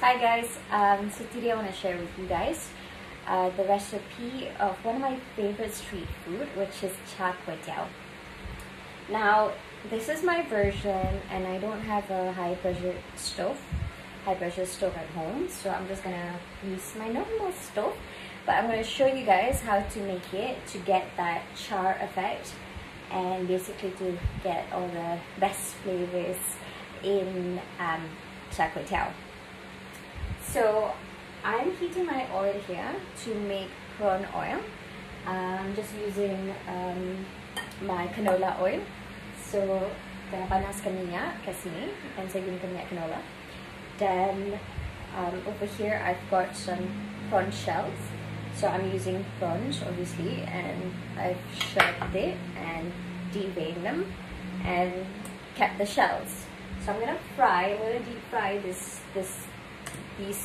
Hi guys, so today I want to share with you guys the recipe of one of my favorite street food, which is Char Kuey Teow. Now this is my version and I don't have a high pressure stove at home, so I'm just gonna use my normal stove, but I'm gonna show you guys how to make it to get that char effect and basically to get all the best flavors in Char Kuey Teow. So I'm heating my oil here to make prawn oil. I'm just using my canola oil. So kaya panaskan minyak kat sini and saya gunakan minyak canola. Then over here I've got some prawn shells. So I'm using prawns obviously, and I've shredded it and deveined them and kept the shells. So I'm gonna deep fry these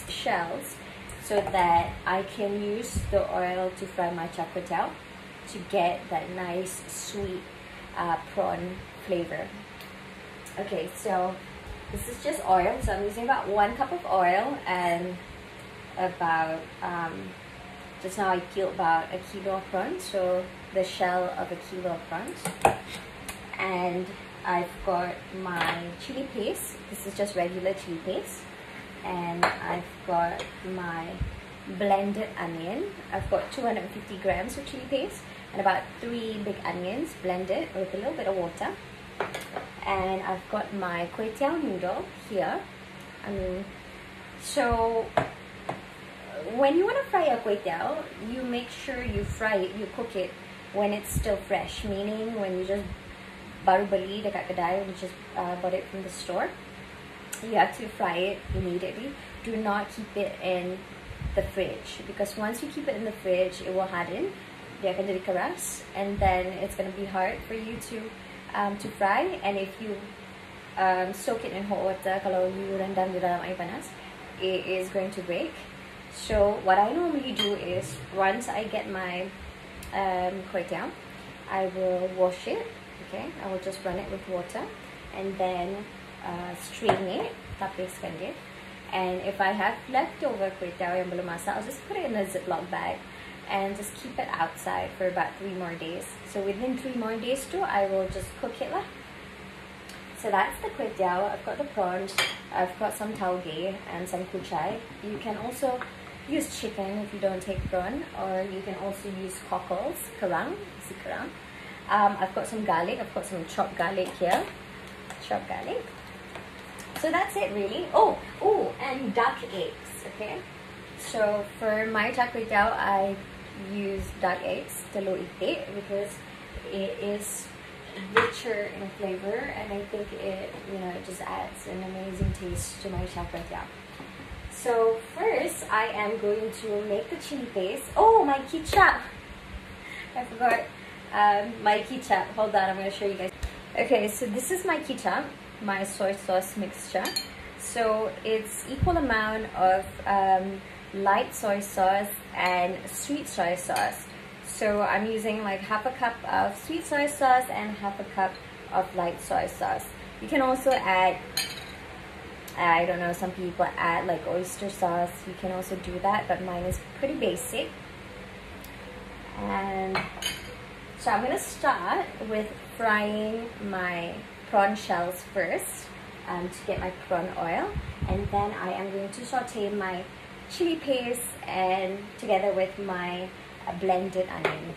shells so that I can use the oil to fry my char kuey teow to get that nice sweet prawn flavor. Okay, so this is just oil. So I'm using about 1 cup of oil and about just now I killed about a kilo of prawns, so the shell of a kilo of prawns. And I've got my chili paste. This is just regular chili paste. And I've got my blended onion. I've got 250 grams of chili paste and about 3 big onions blended with a little bit of water. And I've got my kuey teow noodle here. So when you want to fry a kuey teow, you make sure you cook it when it's still fresh, meaning when you just baru beli dekat kedai, when you just bought it from the store. You have to fry it immediately. Do not keep it in the fridge, because once you keep it in the fridge, it will harden. Dia akan jadi keras, and then it's going to be hard for you to fry. And if you soak it in hot water, kalau you rendam di dalam air panas, it is going to break. So what I normally do is, once I get my kuey teow, I will wash it. Okay, I will just run it with water, and then strain it, tapiskan dia. And if I have leftover kuey teow yang belum masak, I'll just put it in a Ziploc bag and just keep it outside for about 3 more days. So within 3 more days too, I will just cook it lah. So that's the kuey teow. I've got the prawns, I've got some tauge and some kucai. You can also use chicken if you don't take prawn, or you can also use cockles, kerang, isi kerang. I've got some garlic. I've got some chopped garlic here. Chopped garlic. So that's it really. Oh, and duck eggs. Okay. So for my char kuey teow, I use duck eggs, telur itik, because it is richer in flavor, and I think it just adds an amazing taste to my char kuey teow. So first, I am going to make the chili paste. Oh, my ketchup! I forgot my ketchup. Hold on, I'm going to show you guys. Okay, so this is my ketchup, my soy sauce mixture. So it's equal amount of light soy sauce and sweet soy sauce. So I'm using like half a cup of sweet soy sauce and half a cup of light soy sauce. You can also add, I don't know, some people add like oyster sauce. You can also do that, but mine is pretty basic. And so I'm gonna start with frying my prawn shells first to get my prawn oil, and then I am going to saute my chili paste and together with my blended onion.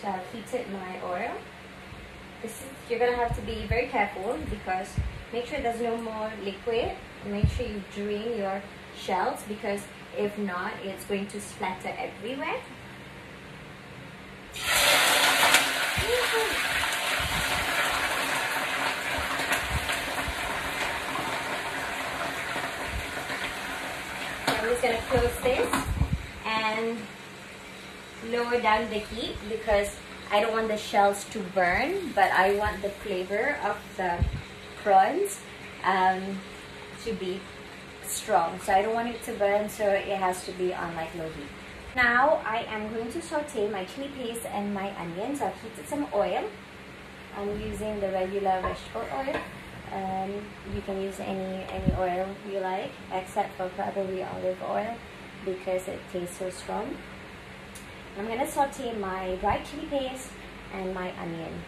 So I've heated my oil. You're gonna have to be very careful, because make sure there's no more liquid. Make sure you drain your shells, because if not, it's going to splatter everywhere. I'm just going to close this and lower down the heat, because I don't want the shells to burn, but I want the flavor of the prawns to be strong. So I don't want it to burn, so it has to be on like low heat. Now I am going to saute my chili paste and my onions. I've heated some oil. I'm using the regular vegetable oil. You can use any oil you like, except for probably olive oil because it tastes so strong. I'm going to saute my dried chili paste and my onion.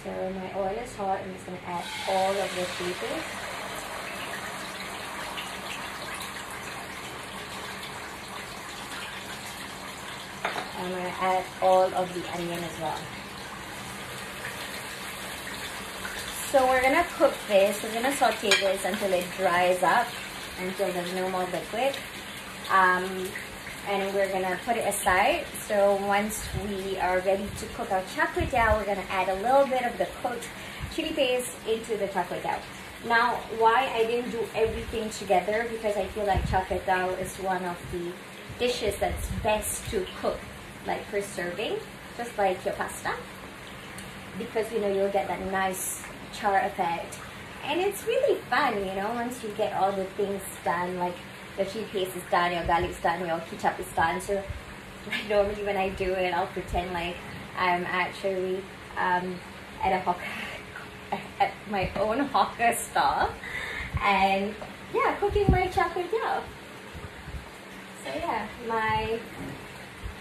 So my oil is hot. I'm just going to add all of the chili paste. I'm going to add all of the onion as well. So we're going to cook this, we're going to saute this until it dries up, until there's no more liquid. And we're going to put it aside. So once we are ready to cook our char kuey teow, we're going to add a little bit of the cooked chili paste into the char kuey teow. Now, why I didn't do everything together, because I feel like char kuey teow is one of the dishes that's best to cook, like for serving, just like your pasta. Because, you know, you'll get that nice char effect, and it's really fun, you know, once you get all the things done, like the chili paste is done, your garlic's done, your ketchup is done. So like, normally when I do it, I'll pretend like I'm actually at a hawker, at my own hawker stall, and yeah, cooking my char kuey teow. So yeah, my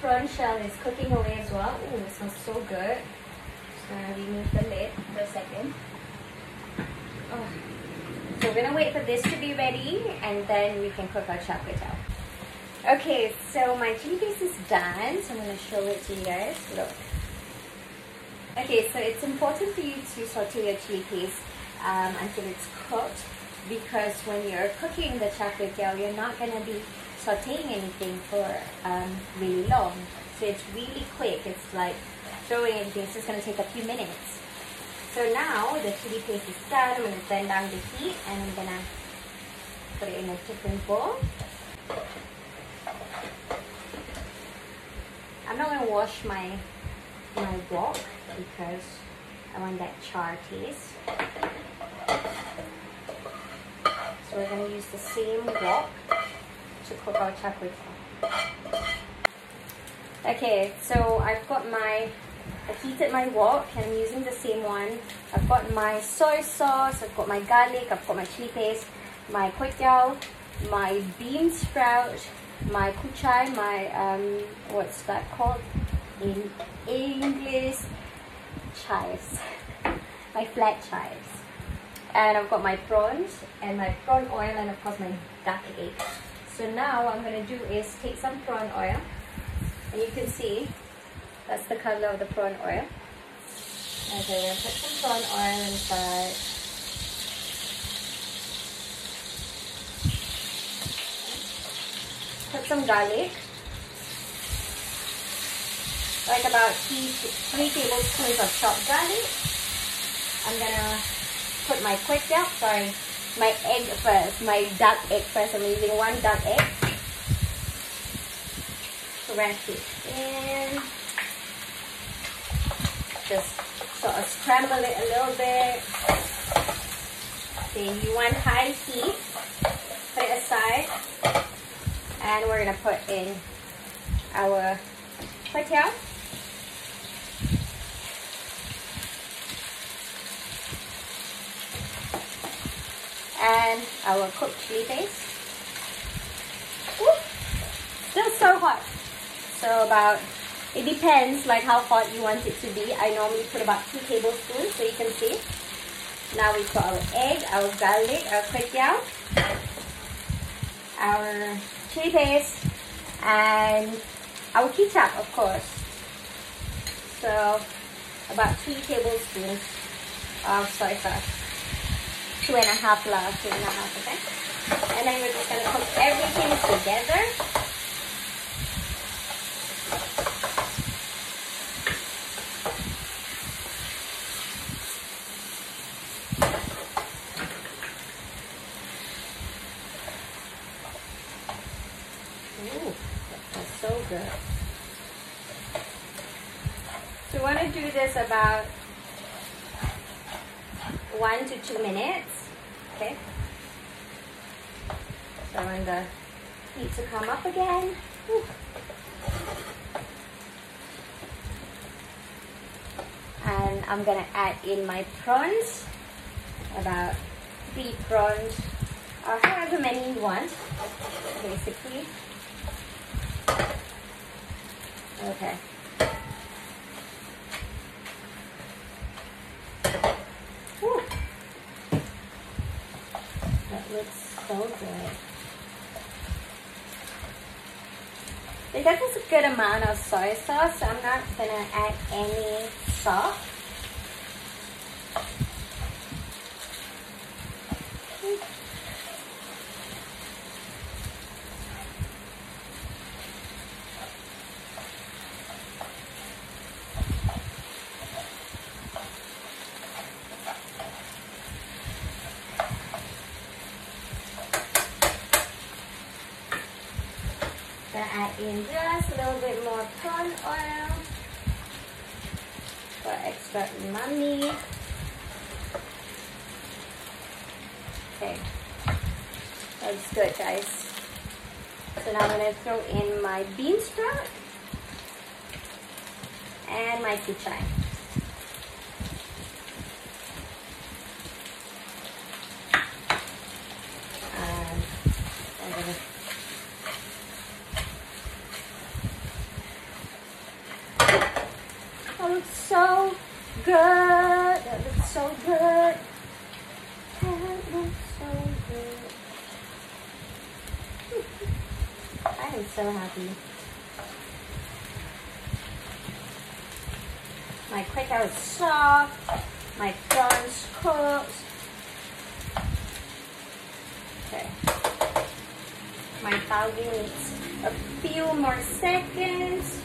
prawn shell is cooking away as well. Ooh, it smells so good. Just gonna remove the lid for a second. Oh. So we're gonna wait for this to be ready, and then we can cook our char kuey teow. Okay, so my chili paste is done, so I'm gonna show it to you guys. Look. Okay, so it's important for you to saute your chili paste until it's cooked, because when you're cooking the char kuey teow, you're not gonna be sauteing anything for really long. So it's really quick. It's like throwing anything. It's just gonna take a few minutes. So now the chili paste is done. I'm going to turn down the heat, and I'm going to put it in a different bowl. I'm not going to wash my wok because I want that char taste. So we're going to use the same wok to cook our char kuey teow. Okay, so I've heated my wok, and I'm using the same one. I've got my soy sauce, I've got my garlic, I've got my chili paste, my kuey teow, my bean sprout, my kuchai, my what's that called in English? Chives. My flat chives. And I've got my prawns and my prawn oil, and of course my duck egg. So now what I'm going to do is take some prawn oil, and you can see that's the color of the prawn oil. Okay, we're going to put some prawn oil inside. Put some garlic. Like about 3 tablespoons of chopped garlic. I'm going to put my kuey teow, my egg first, my duck egg first. I'm using 1 duck egg. So we're going to put it in. Just sort of scramble it a little bit. Okay, you want high heat. Put it aside. And we're going to put in our kuey teow. And our cooked chili paste. Woo! Still so hot. So about, it depends like how hot you want it to be. I normally put about 2 tablespoons, so you can see. Now we've got our egg, our garlic, our kuey teow, our chili paste, and our ketchup, of course. So about 3 tablespoons of soy sauce. 2.5 lah, 2.5, okay? And then we're just gonna cook everything together. Ooh, that's so good. So we want to do this about 1 to 2 minutes. Okay. So I want the heat to come up again. Whew. And I'm gonna add in my prawns. about 3 prawns, or however many you want, basically. Okay. Whew. That looks so good. That was a good amount of soy sauce, so I'm not gonna add any salt. Gonna add in just a little bit more prawn oil for extra umami. Okay, that's good, guys. So now I'm gonna throw in my bean sprout and my kucai. I'm gonna that looks so good. That looks so good. That looks so good. I am so happy. My quick out is soft. My prawns cooked. Okay. My tauge needs a few more seconds.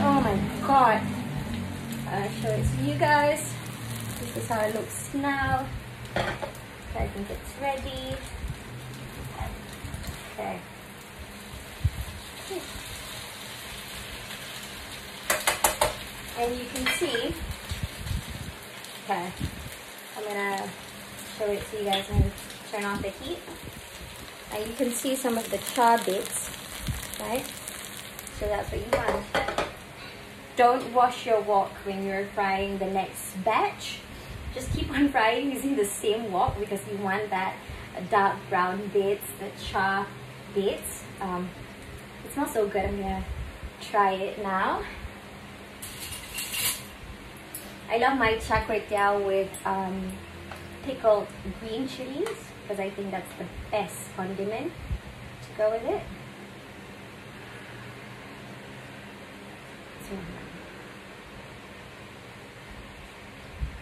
Oh my god. I'll show it to you guys. This is how it looks now. Okay, I think it's ready. Okay. And you can see, okay, I'm gonna show it to you guys and turn off the heat. And you can see some of the char bits, right? So that's what you want. Don't wash your wok when you're frying the next batch. Just keep on frying using the same wok because you want that dark brown bits, the char bits. It smells so good. I'm gonna try it now. I love my Char Kuey Teow with pickled green chilies because I think that's the best condiment to go with it.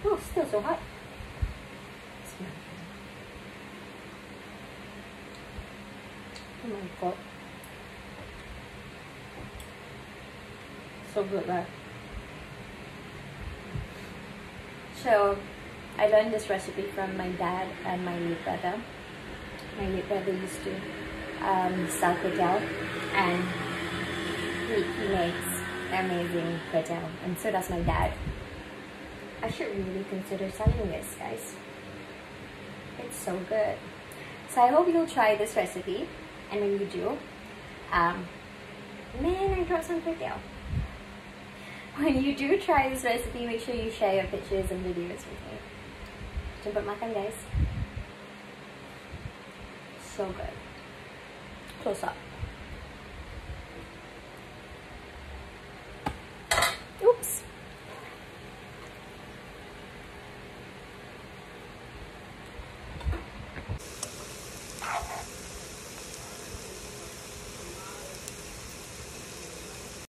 Oh, still so hot. Oh my god. So good, right? So, I learned this recipe from my dad and my late brother. My late brother used to sell kuey teow, and he makes amazing kuey teow, and so does my dad. I should really consider selling this, guys. It's so good. So I hope you'll try this recipe, and when you do, man, I dropped some kuey teow. When you do try this recipe, make sure you share your pictures and videos with me. Jemput makan, guys. So good. Close up. Oops.